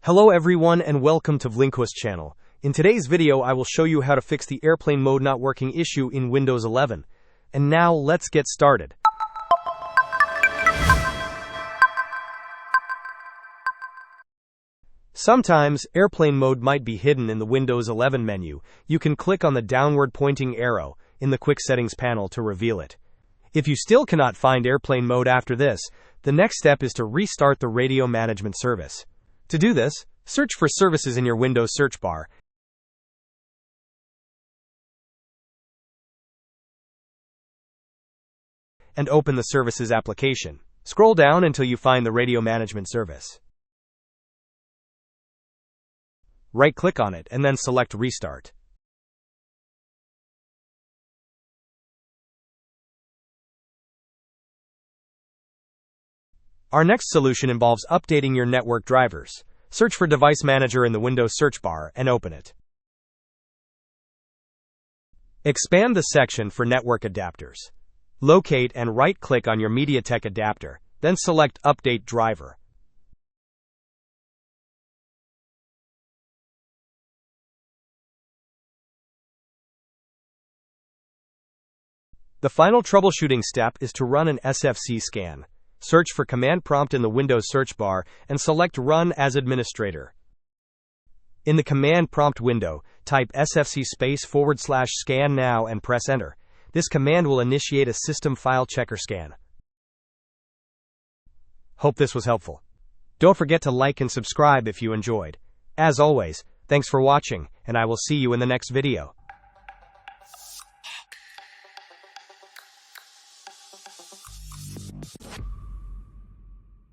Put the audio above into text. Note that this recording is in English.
Hello everyone and welcome to Vlinquist channel. In today's video I will show you how to fix the airplane mode not working issue in Windows 11. And now let's get started. Sometimes, airplane mode might be hidden in the Windows 11 menu. You can click on the downward pointing arrow in the Quick Settings panel to reveal it. If you still cannot find airplane mode after this, the next step is to restart the radio management service. To do this, search for services in your Windows search bar and open the services application. Scroll down until you find the radio management service. Right-click on it and then select Restart. Our next solution involves updating your network drivers. Search for Device Manager in the Windows search bar and open it. Expand the section for network adapters. Locate and right-click on your MediaTek adapter, then select Update Driver. The final troubleshooting step is to run an SFC scan. Search for Command Prompt in the Windows search bar and select Run as Administrator. In the Command Prompt window, type sfc/scan now and press Enter. This command will initiate a system file checker scan. Hope this was helpful. Don't forget to like and subscribe if you enjoyed. As always, thanks for watching, and I will see you in the next video.